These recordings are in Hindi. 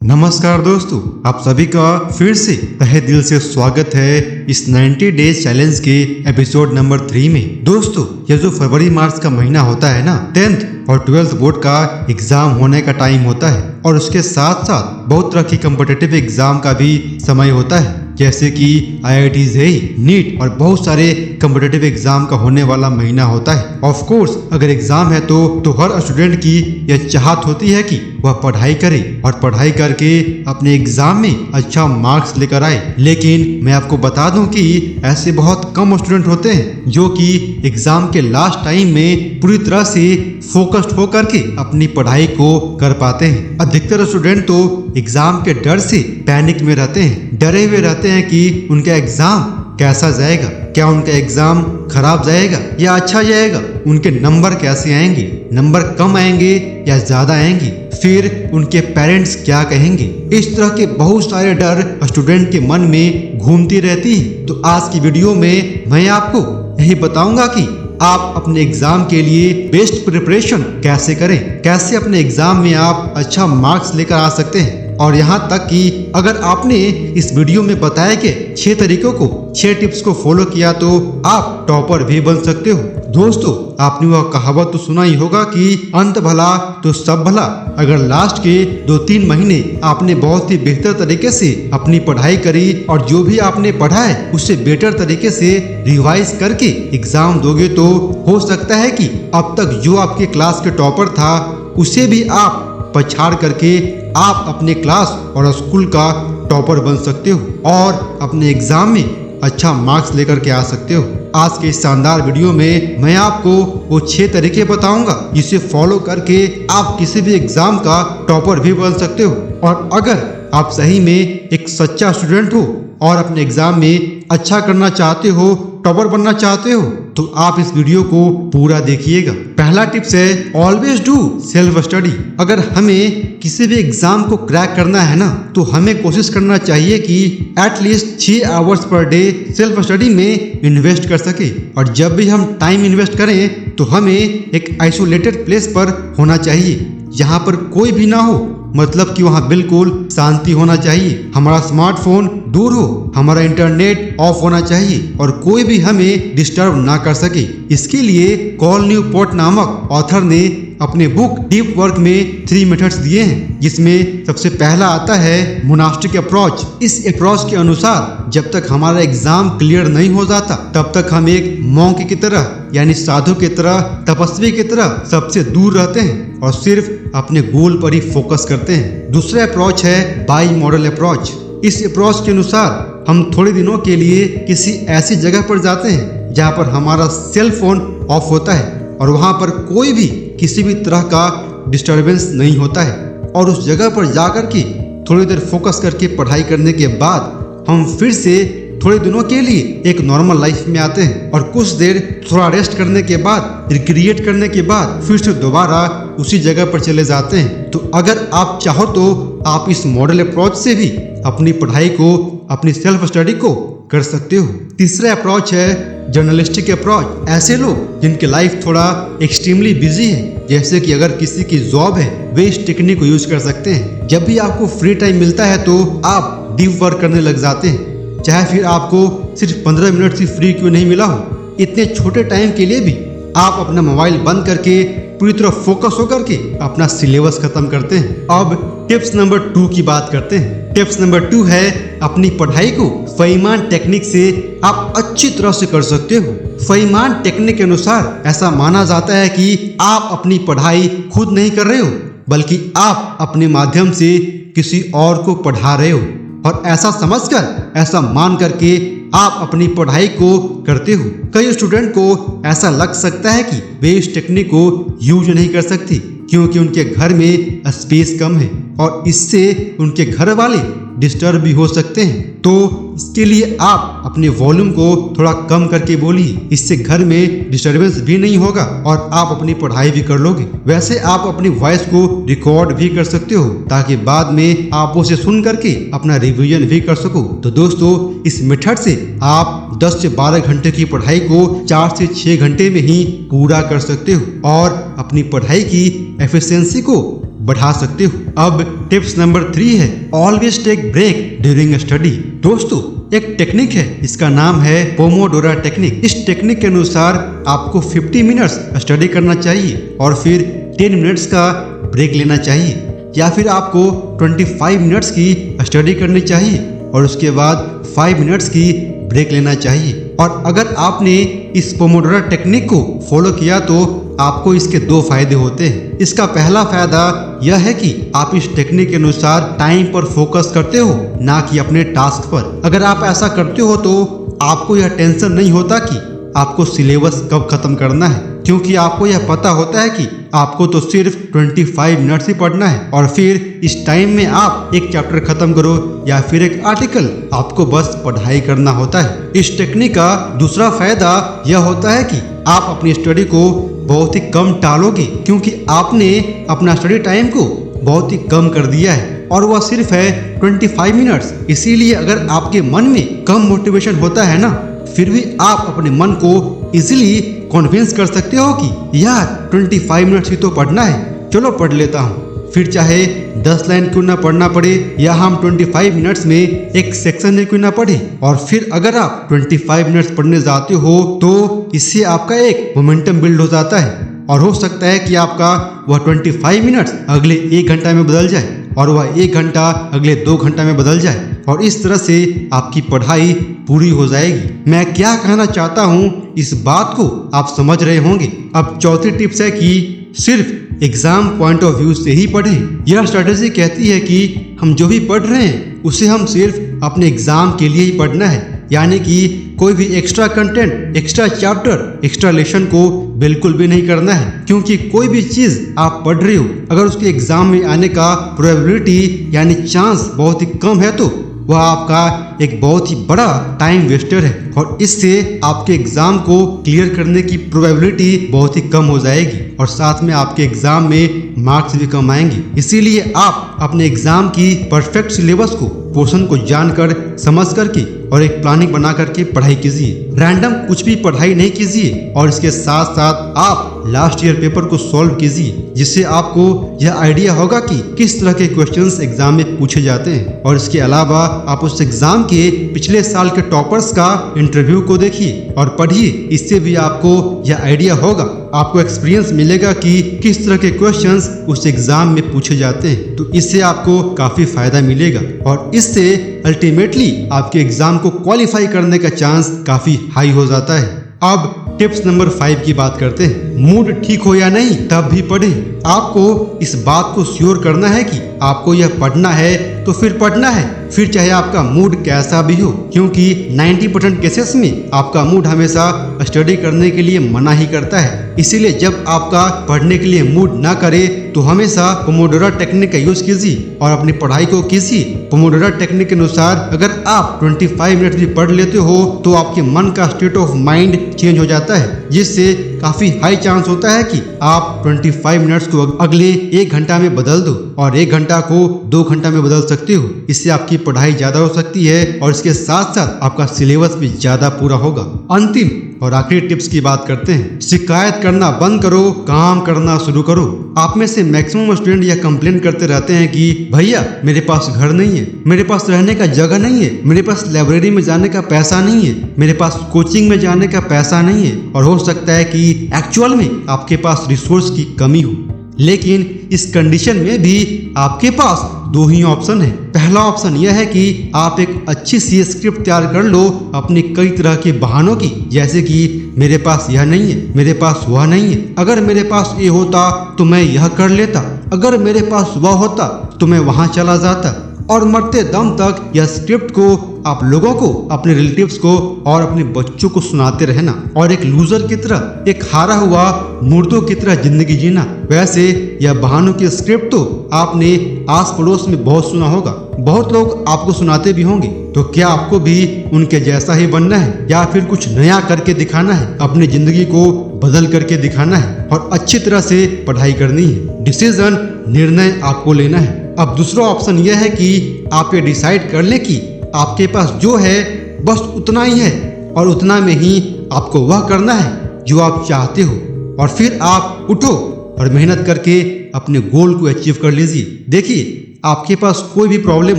नमस्कार दोस्तों, आप सभी का फिर से तहे दिल से स्वागत है इस 90 डेज चैलेंज के एपिसोड नंबर 3 में। दोस्तों, ये जो फरवरी मार्च का महीना होता है ना, 10th और 12th बोर्ड का एग्जाम होने का टाइम होता है और उसके साथ साथ बहुत तरह की कॉम्पिटिटिव एग्जाम का भी समय होता है, जैसे कि IIT JEE, नीट और बहुत सारे कॉम्पिटिटिव एग्जाम का होने वाला महीना होता है। ऑफ कोर्स अगर एग्जाम है तो हर स्टूडेंट की यह चाहत होती है कि वह पढ़ाई करे और पढ़ाई करके अपने एग्जाम में अच्छा मार्क्स लेकर आए। लेकिन मैं आपको बता दूं कि ऐसे बहुत कम स्टूडेंट होते हैं जो कि एग्जाम के लास्ट टाइम में पूरी तरह से फोकस्ड होकर के अपनी पढ़ाई को कर पाते हैं। अधिकतर स्टूडेंट तो एग्जाम के डर से पैनिक में रहते हैं, डरे हुए रहते हैं कि उनका एग्जाम कैसा जाएगा, क्या उनका एग्जाम खराब जाएगा या अच्छा जाएगा, उनके नंबर कैसे आएंगे, नंबर कम आएंगे या ज्यादा आएंगे, फिर उनके पेरेंट्स क्या कहेंगे। इस तरह के बहुत सारे डर स्टूडेंट के मन में घूमती रहती है। तो आज की वीडियो में मैं आपको यही बताऊंगा कि आप अपने एग्जाम के लिए बेस्ट प्रिपरेशन कैसे करें, कैसे अपने एग्जाम में आप अच्छा मार्क्स लेकर आ सकते हैं। और यहाँ तक कि अगर आपने इस वीडियो में बताए के 6 तरीकों को, 6 टिप्स को फॉलो किया तो आप टॉपर भी बन सकते हो। दोस्तों, आपने वह कहावत तो सुना ही होगा कि अंत भला तो सब भला। अगर लास्ट के 2-3 महीने आपने बहुत ही बेहतर तरीके से अपनी पढ़ाई करी और जो भी आपने पढ़ा है उससे बेटर तरीके से रिवाइज करके एग्जाम दोगे तो हो सकता है कि अब तक जो आपके क्लास के टॉपर था उसे भी आप पछाड़ करके आप अपने क्लास और स्कूल का टॉपर बन सकते हो और अपने एग्जाम में अच्छा मार्क्स लेकर के आ सकते हो। आज के इस शानदार वीडियो में मैं आपको वो 6 तरीके बताऊंगा जिसे फॉलो करके आप किसी भी एग्जाम का टॉपर भी बन सकते हो। और अगर आप सही में एक सच्चा स्टूडेंट हो और अपने एग्जाम में अच्छा करना चाहते हो, टॉपर बनना चाहते हो, तो आप इस वीडियो को पूरा देखिएगा। पहला टिप्स है ऑलवेज डू सेल्फ स्टडी। अगर हमें किसी भी एग्जाम को क्रैक करना है ना, तो हमें कोशिश करना चाहिए कि at least 6 hours per day self study में इन्वेस्ट कर सके। और जब भी हम टाइम इन्वेस्ट करें तो हमें एक आइसोलेटेड प्लेस पर होना चाहिए, जहाँ पर कोई भी ना हो, मतलब कि वहाँ बिल्कुल शांति होना चाहिए। हमारा स्मार्टफोन दूर हो, हमारा इंटरनेट ऑफ होना चाहिए और कोई भी हमें डिस्टर्ब ना कर सके। इसके लिए कॉल न्यूपोर्ट नामक ऑथर ने अपने बुक डीप वर्क में 3 मेथड्स दिए हैं, जिसमें सबसे पहला आता है मोनास्टिक अप्रोच। इस अप्रोच के अनुसार जब तक हमारा एग्जाम क्लियर नहीं हो जाता तब तक हम एक मॉन्क की तरह, यानी साधु की तरह, तपस्वी की तरह सबसे दूर रहते हैं और सिर्फ अपने गोल पर ही फोकस करते हैं। दूसरा अप्रोच है बाई मॉडल अप्रोच। इस अप्रोच के अनुसार हम थोड़े दिनों के लिए किसी ऐसी जगह पर जाते हैं जहाँ पर हमारा सेल फोन ऑफ होता है और वहाँ पर कोई भी किसी भी तरह का डिस्टरबेंस नहीं होता है। और उस जगह पर जाकर के थोड़ी देर फोकस करके पढ़ाई करने के बाद हम फिर से थोड़े दिनों के लिए एक नॉर्मल लाइफ में आते हैं और कुछ देर थोड़ा रेस्ट करने के बाद, रिक्रिएट करने के बाद फिर से दोबारा उसी जगह पर चले जाते हैं। तो अगर आप चाहो तो आप इस मॉडल अप्रोच से भी अपनी पढ़ाई को, अपनी सेल्फ स्टडी को कर सकते हो। तीसरा अप्रोच है जर्नलिस्टिक अप्रोच। ऐसे लोग जिनकी लाइफ थोड़ा एक्सट्रीमली बिजी है, जैसे कि अगर किसी की जॉब है, वे इस टेक्निक को यूज कर सकते हैं। जब भी आपको फ्री टाइम मिलता है तो आप डीप वर्क करने लग जाते हैं, चाहे फिर आपको सिर्फ 15 मिनट से फ्री क्यों नहीं मिला हो। इतने छोटे टाइम के लिए भी आप अपना मोबाइल बंद करके पूरी तरह फोकस होकर के अपना सिलेबस खत्म करते हैं। अब टिप्स नंबर 2 की बात करते हैं। टिप्स नंबर 2 है अपनी पढ़ाई को फईमान टेक्निक से आप अच्छी तरह से कर सकते हो। फईमान टेक्निक के अनुसार ऐसा माना जाता है कि आप अपनी पढ़ाई खुद नहीं कर रहे हो, बल्कि आप अपने माध्यम से किसी और को पढ़ा रहे हो और ऐसा समझकर, ऐसा मान करके आप अपनी पढ़ाई को करते हो। कई स्टूडेंट को ऐसा लग सकता है कि वे इस टेक्निक को यूज नहीं कर सकती क्योंकि उनके घर में स्पेस कम है और इससे उनके घर वाले डिस्टर्ब भी हो सकते हैं। तो इसके लिए आप अपने वॉल्यूम को थोड़ा कम करके बोलिए, इससे घर में डिस्टर्बेंस भी नहीं होगा और आप अपनी पढ़ाई भी कर लोगे। वैसे आप अपनी वॉइस को रिकॉर्ड भी कर सकते हो ताकि बाद में आप उसे सुन करके अपना रिवीजन भी कर सको। तो दोस्तों, इस मेथड से आप 10 से 12 घंटे की पढ़ाई को 4 से 6 घंटे में ही पूरा कर सकते हो और अपनी पढ़ाई की एफिशिएंसी को बढ़ा सकते हो। अब टिप्स नंबर 3 है always take break during study. दोस्तों एक टेक्निक है, इसका नाम है पोमोडोरा टेक्निक। इस टेक्निक के अनुसार आपको 50 मिनट्स स्टडी करना चाहिए और फिर 10 मिनट्स का ब्रेक लेना चाहिए, या फिर आपको 25 मिनट्स की स्टडी करनी चाहिए और उसके बाद 5 मिनट्स की ब्रेक लेना चाहिए। और अगर आपने इस पोमोडोरा टेक्निक को फॉलो किया तो आपको इसके 2 फायदे होते हैं। इसका पहला फायदा यह है कि आप इस टेक्निक के अनुसार टाइम पर फोकस करते हो, ना कि अपने टास्क पर। अगर आप ऐसा करते हो तो आपको यह टेंशन नहीं होता कि आपको सिलेबस कब खत्म करना है, क्योंकि आपको यह पता होता है कि आपको तो सिर्फ 25 मिनट्स ही पढ़ना है और फिर इस टाइम में आप एक चैप्टर खत्म करो या फिर एक आर्टिकल, आपको बस पढ़ाई करना होता है। इस टेक्निक का दूसरा फायदा यह होता है कि आप अपनी स्टडी को बहुत ही कम टालोगे, क्योंकि आपने अपना स्टडी टाइम को बहुत ही कम कर दिया है और वह सिर्फ है 25 मिनट्स। इसीलिए अगर आपके मन में कम मोटिवेशन होता है ना, फिर भी आप अपने मन को इजीली कन्विंस कर सकते हो कि यार 25 मिनट्स ही तो पढ़ना है, चलो पढ़ लेता हूँ। फिर चाहे 10 लाइन क्यों ना पढ़ना पड़े या हम 25 मिनट्स में एक सेक्शन ही क्यों ना पढ़े। और फिर अगर आप 25 मिनट्स पढ़ने जाते हो तो इससे आपका एक मोमेंटम बिल्ड हो जाता है और हो सकता है कि आपका वह 25 मिनट्स अगले 1 घंटा में बदल जाए और वह 1 घंटा अगले 2 घंटा में बदल जाए और इस तरह से आपकी पढ़ाई पूरी हो जाएगी। मैं क्या कहना चाहता हूँ इस बात को आप समझ रहे होंगे। अब चौथी टिप्स है कि सिर्फ एग्जाम पॉइंट ऑफ व्यू से ही पढ़ें। यह स्ट्रेटेजी कहती है कि हम जो भी पढ़ रहे हैं उसे हम सिर्फ अपने एग्जाम के लिए ही पढ़ना है, यानी कि कोई भी extra content, extra chapter, extra lesson को बिल्कुल भी नहीं करना है, क्योंकि कोई भी चीज आप पढ़ रहे हो अगर उसके एग्जाम में आने का प्रोबेबिलिटी यानी चांस बहुत ही कम है तो वह आपका एक बहुत ही बड़ा टाइम वेस्टर है और इससे आपके एग्जाम को क्लियर करने की प्रोबेबिलिटी बहुत ही कम हो जाएगी और साथ में आपके एग्जाम में मार्क्स भी कम आएंगे। इसीलिए आप अपने एग्जाम की परफेक्ट सिलेबस को, पोर्शन को जानकर समझ करके और एक प्लानिंग बना करके पढ़ाई कीजिए। रैंडम कुछ भी पढ़ाई नहीं कीजिए और इसके साथ साथ आप लास्ट ईयर पेपर को सॉल्व कीजिए, जिससे आपको यह आइडिया होगा कि किस तरह के क्वेश्चंस एग्जाम में पूछे जाते हैं। और इसके अलावा आप उस एग्जाम के पिछले साल के टॉपर्स का इंटरव्यू को देखिए और पढ़िए। इससे भी आपको यह आइडिया होगा, आपको एक्सपीरियंस मिलेगा कि किस तरह के क्वेश्चंस उस एग्जाम में पूछे जाते हैं। तो इससे आपको काफी फायदा मिलेगा और इससे अल्टीमेटली आपके एग्जाम को क्वालिफाई करने का चांस काफी हाई हो जाता है। अब टिप्स नंबर 5 की बात करते हैं। मूड ठीक हो या नहीं तब भी पढ़ें। आपको इस बात को श्योर करना है कि आपको यह पढ़ना है तो फिर पढ़ना है, फिर चाहे आपका मूड कैसा भी हो, क्योंकि 90% केसेस में आपका मूड हमेशा स्टडी करने के लिए मना ही करता है। इसीलिए जब आपका पढ़ने के लिए मूड ना करे तो हमेशा पोमोडोरा टेक्निक का यूज कीजिए और अपनी पढ़ाई को कीजिए। पोमोडोरा टेक्निक के अनुसार अगर आप 25 मिनट भी पढ़ लेते हो तो आपके मन का स्टेट ऑफ माइंड चेंज हो जाता है, जिससे काफी हाई चांस होता है कि आप 25 मिनट्स को अगले 1 घंटा में बदल दो और 1 घंटा को 2 घंटा में बदल सकते हो। इससे आपकी पढ़ाई ज्यादा हो सकती है और इसके साथ साथ आपका सिलेबस भी ज्यादा पूरा होगा। अंतिम और आखिरी टिप्स की बात करते हैं। शिकायत करना बंद करो, काम करना शुरू करो। आप में से मैक्सिमम स्टूडेंट यह कंप्लेन करते रहते हैं कि भैया मेरे पास घर नहीं है, मेरे पास रहने का जगह नहीं है, मेरे पास लाइब्रेरी में जाने का पैसा नहीं है, मेरे पास कोचिंग में जाने का पैसा नहीं है। और हो सकता है कि एक्चुअल में आपके पास रिसोर्स की कमी हो, लेकिन इस कंडीशन में भी आपके पास 2 ही ऑप्शन है। पहला ऑप्शन यह है कि आप एक अच्छी सी स्क्रिप्ट तैयार कर लो अपनी कई तरह के बहानों की, जैसे कि मेरे पास यह नहीं है, मेरे पास वह नहीं है, अगर मेरे पास ये होता तो मैं यह कर लेता, अगर मेरे पास वह होता तो मैं वहां चला जाता। और मरते दम तक यह स्क्रिप्ट को आप लोगों को, अपने रिलेटिव्स को और अपने बच्चों को सुनाते रहना और एक लूजर की तरह, एक हारा हुआ मुर्दों की तरह जिंदगी जीना। वैसे यह बहानों की स्क्रिप्ट तो आपने आस पड़ोस में बहुत सुना होगा, बहुत लोग आपको सुनाते भी होंगे। तो क्या आपको भी उनके जैसा ही बनना है या फिर कुछ नया करके दिखाना है, अपनी जिंदगी को बदल करके दिखाना है और अच्छी तरह से पढ़ाई करनी है। डिसीजन, निर्णय आपको लेना है। अब दूसरा ऑप्शन यह है कि आप ये डिसाइड कर लें कि आपके पास जो है बस उतना ही है और उतना में ही आपको वह करना है जो आप चाहते हो और फिर आप उठो और मेहनत करके अपने गोल को अचीव कर लीजिए। देखिए, आपके पास कोई भी प्रॉब्लम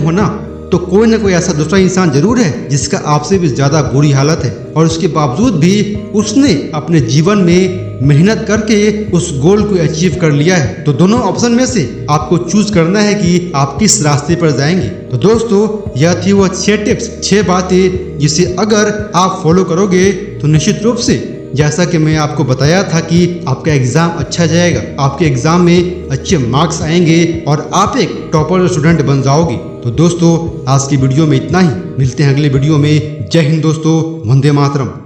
हो ना, तो कोई ना कोई ऐसा दूसरा इंसान जरूर है जिसका आपसे भी ज्यादा बुरी हालत है, और उसके बावजूद भी उसने अपने जीवन में मेहनत करके उस गोल को अचीव कर लिया है। तो दोनों ऑप्शन में से आपको चूज करना है कि आप किस रास्ते पर जाएंगे। तो दोस्तों, यह थी वो 6 टिप्स, 6 बातें जिसे अगर आप फॉलो करोगे तो निश्चित रूप से, जैसा कि मैं आपको बताया था कि आपका एग्जाम अच्छा जाएगा, आपके एग्जाम में अच्छे मार्क्स आएंगे और आप एक टॉपर स्टूडेंट बन जाओगे। तो दोस्तों, आज की वीडियो में इतना ही। मिलते हैं अगले वीडियो में। जय हिंद दोस्तों, वंदे मातरम।